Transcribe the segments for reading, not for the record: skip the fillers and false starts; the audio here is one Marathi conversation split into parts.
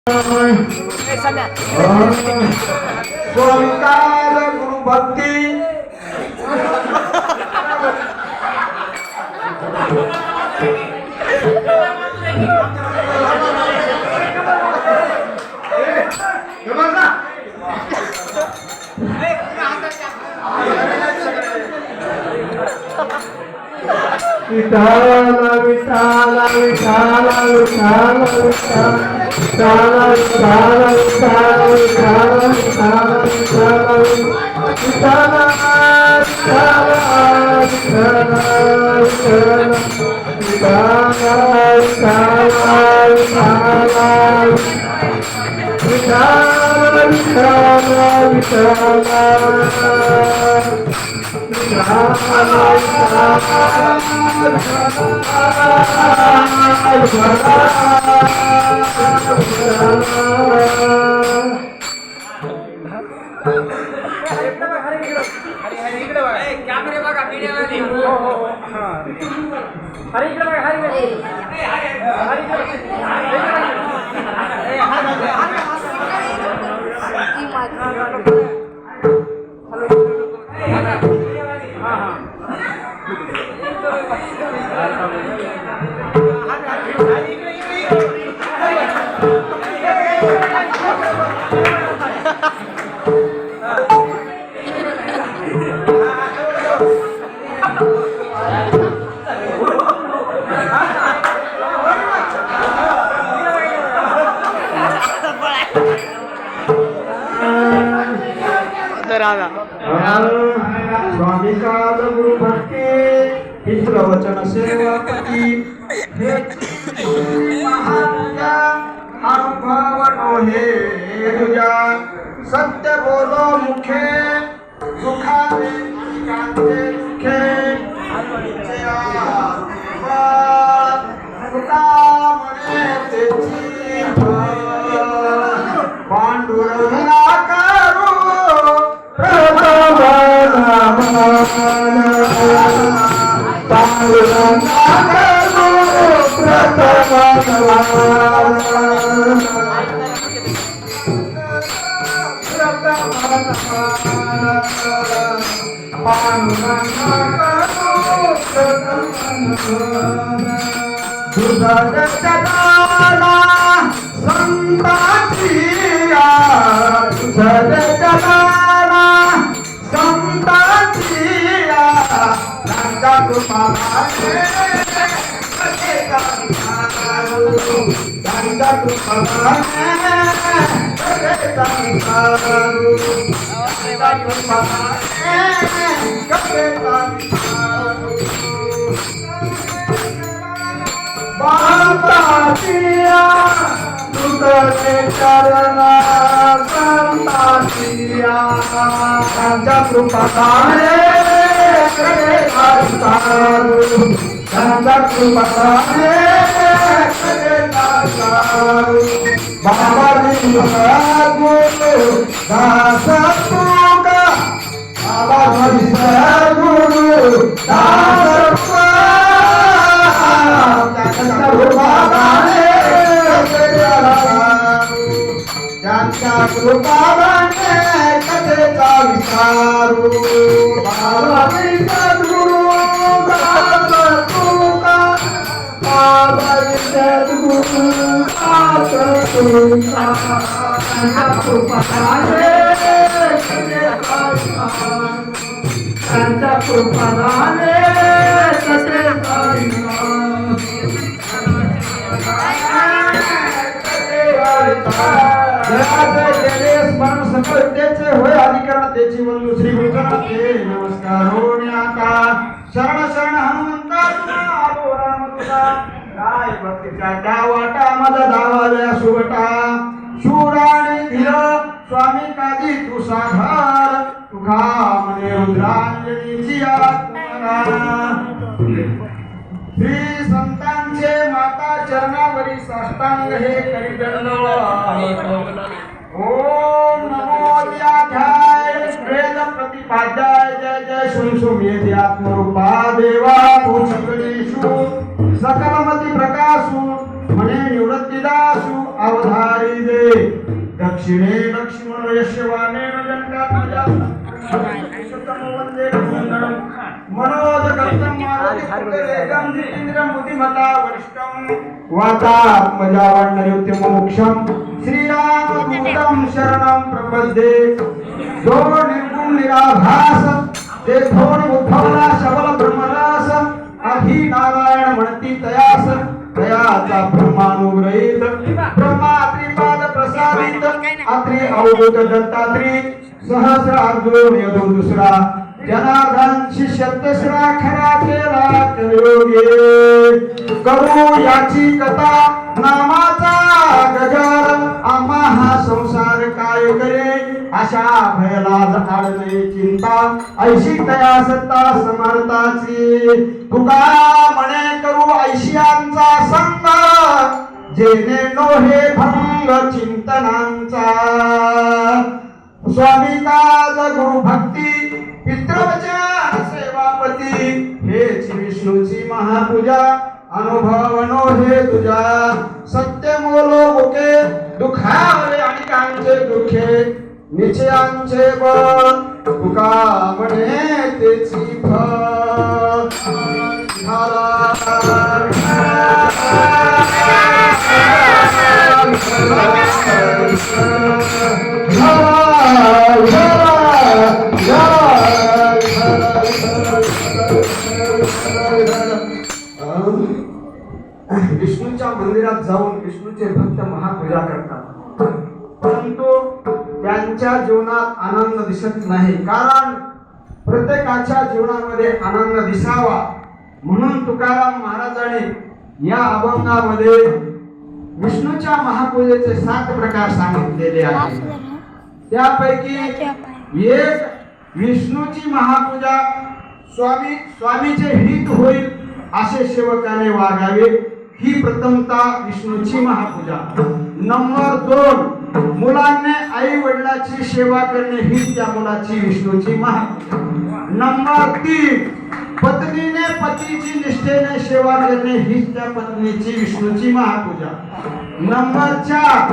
स्वीकार गुरु भक्ती विठाला विठाला विठाला विठाला विठाला विठाला विठाला विठाला विठाला विठाला स्वामी काल गुरु भक्ती हिंद्र वचन सेवापती अनुभव हे तुझ्या सत्य बोलो मुखे सुखाने कांते सुखे पांडुरंगा नमस्कार शरण शरण हनुमंता काय भक्तीचा डावाटा माझा धावाल्या सुवटा शूराने धीर स्वामी काजी तू साधार तुझा मने रुद्रांजलीची आत्मना श्री संतांचे माता चरणावरी साष्टांग हे करी ओम नमो व्याध्याय वेद प्रतिपाद्याय जय जय शुंशुम येथे आत्मरूपा देवा तू सकलेषु सकलमती प्रकाशु मने निवृत्तिदासु अवधारी दे दक्षिणे लक्ष्मण यशवानेन जनकात्मजा सुतम वंदे रघुनंदनं मनोजगतं मारुतिपुत्रवेगं जितेन्द्रं बुद्धिमता वरिष्ठं वातात्मजा वंदयोत्यमोक्षं श्रीरामदूतं शरणं प्रपद्ये जो निर्गुण निराभास ते थोर उद्धवला सबल ब्रह्मरास आधी नारायण म्हणती तयास तयाचा ब्रह्मानुग्रहित ब्रह्मा त्रिपाद प्रसादित अत्रि अवधूत दत्तात्री सहस्र अर्जुन यदो दुसरा जनार्दन शिष्य तिसरा खरा केला कलियुगे करू याची कथा नामाचा गगर आम्हा हा संसार काय करे अशा भयलाज आडले चिंता ऐशी तया सत्ता समर्थाची तुका म्हणे करू ऐशियांचा संग जेणे नोहे भंग चिंतनांचा स्वामी काज गुरु भक्ती पितृवचन सेवापती हेच विष्णूची महापूजा अनुभव नोहे तुझा सत्य मोलो मुके दुखावले अनेकांचे दुखे निश्चयांचे बळ तुका म्हणे तेची फळ विष्णूच्या मंदिरात जाऊन विष्णूचे भक्त महापूजा करतात परंतु त्यांच्या जीवनात आनंद दिसत नाही कारण प्रत्येकाच्या जीवनामध्ये आनंद दिसावा म्हणून तुकाराम महाराजांनी या अभंगामध्ये विष्णूच्या महापूजेचे 7 प्रकार सांगितलेले आहेत त्यापैकी एक विष्णूची महापूजा स्वामीचे हित होईल असे सेवकाने वागावे ही प्रथमता विष्णूची महापूजा नंबर 2 मुलांनी आई वडिलांची सेवा करणे ही त्या मुलाची विष्णूची महापूजा नंबर 3 पत्नीने पतीची निष्ठेने सेवा करणे ही त्या पत्नीची विष्णूची महापूजा नंबर 4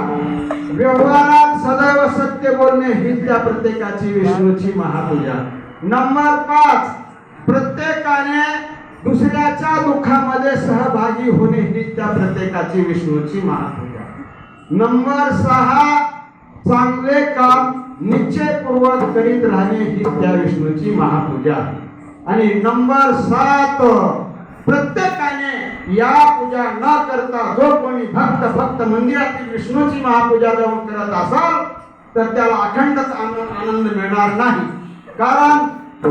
व्यवहारात सदैव सत्य बोलणे ही त्या प्रत्येकाची विष्णूची महापूजा नंबर 5 प्रत्येकाने दुसऱ्याच्या दुःखामध्ये सहभागी होणे ही त्या प्रत्येकाची विष्णूची महापूजा नंबर 6 चांगले काम निश्चयपूर्वक करीत राहणे ही त्या विष्णूची महापूजा आणि नंबर 7 प्रत्येकाने या पूजा न करता जो कोणी भक्त मंदिरातील विष्णूची महापूजा जाऊन करत असाल तर त्याला अखंडच आनंद मिळणार नाही कारण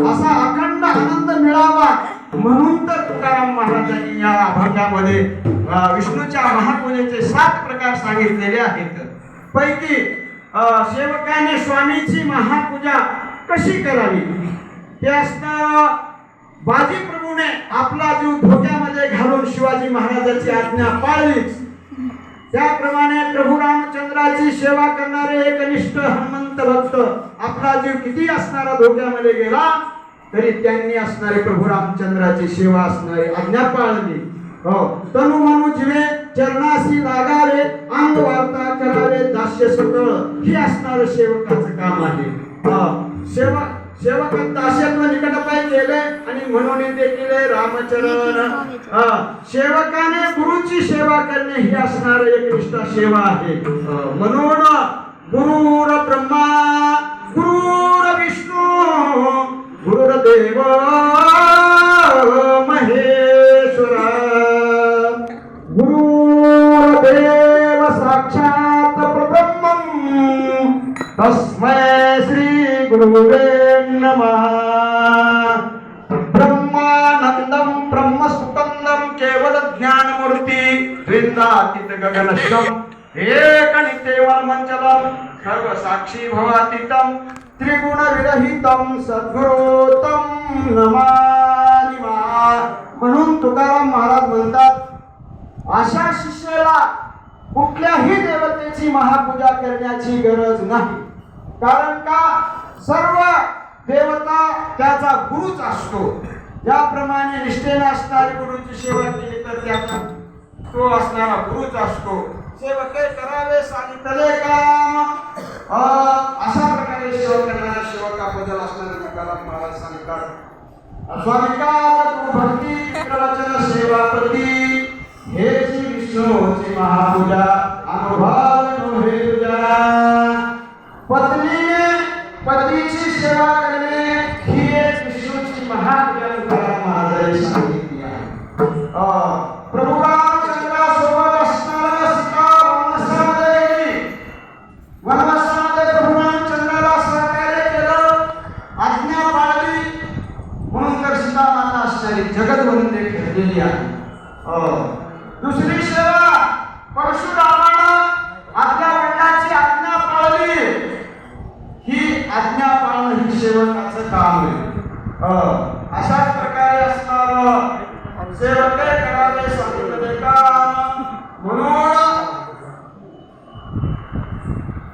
असा अखंड आनंद मिळावा म्हणून तर तुकाराम महाराजांनी या अभंगामध्ये विष्णूच्या महापूजेचे 7 प्रकार सांगितलेले आहेत पैकी सेवकाने स्वामीची महापूजा कशी करावी ते असणार बाजी प्रभूने आपला जीव धोक्यामध्ये घालून शिवाजी महाराजांची आज्ञा पाळलीच त्याप्रमाणे प्रभू रामचंद्राची सेवा करणारे एकनिष्ठ हनुमंत भक्त आपला जीव किती असणारा धोक्यामध्ये गेला तरी त्यांनी असणारे प्रभू रामचंद्राची सेवा असणारी आज्ञा पाळली तनु मनु जीवे चरणाशी लागावे अंग वार्ता करावे दास्य सकळ ही असणारं सेवकाचं काम आहे सेवक दास्यत्व निकटपाय केले आणि म्हणून देखील रामचरण सेवकाने गुरुची सेवा करणे ही असणार एक निष्ठा सेवा आहे म्हणून गुरुर ब्रह्मा गुरुर विष्णू गुरुर्देव महेश्वरा गुरुर्देव साक्षात परब्रह्मम् तस्मै श्री गुरुवे नमः ब्रह्मानंदं ब्रह्मसुकंदं केवल ज्ञानमूर्ति वृंदातीत गगनस्थं एकनित्येवल मंचलं सर्व साक्षी भवातीतं त्रिगुण विरहितं सद्गुरुतं नमामि म्हणून तुकाराम महाराज म्हणतात अशा शिष्याला कुठल्याही देवतेची महापूजा करण्याची गरज नाही कारण का सर्व देवता त्याचा गुरुच असतो ज्याप्रमाणे निष्ठेने असणारी गुरुची सेवा केली तर त्याचा तो असणारा गुरुच असतो सेवके करावे सांगितले काम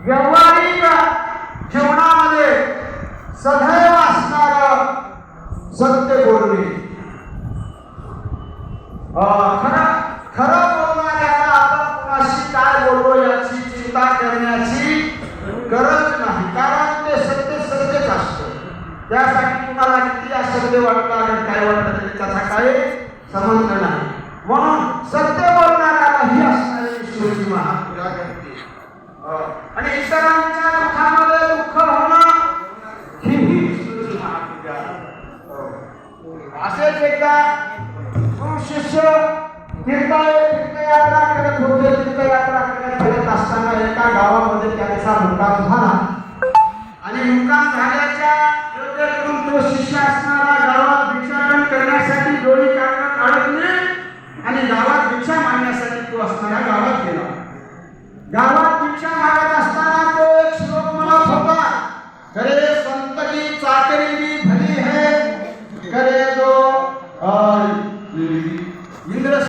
व्यावहारिक जीवनामध्ये सदैव असणारं सत्य बोलणे. खरं खरं बोलणाऱ्याला आपण कुणाशी काय बोललो याची चिंता करण्याची गरज नाही, कारण ते सत्य सत्यच असतं. त्यासाठी तुम्हाला किती अशब्द वाटला आणि काय वाटलं तरी त्याचा काही संबंध नाही. म्हणून सत्य बोलणाऱ्याला ही असणारी विष्णूची महापूजा करते. आणि इतरांच्या दुःखामध्ये दुःख होणं ही विष्णूची महापूजा. असेच एकदा शिष्य तीर्थयात्रा करत होते. तीर्थयात्रा करत असताना एका गावामध्ये त्याचा मुक्काम झाला आणि मुक्काम झाल्याच्या योग्यकडून तो शिष्य असणारा गावात भिक्षाटन करण्यासाठी डोळी काढत अडकले आणि गावात भिक्षा मागण्यासाठी तो असणारा गावात गेला. गावात भिक्षा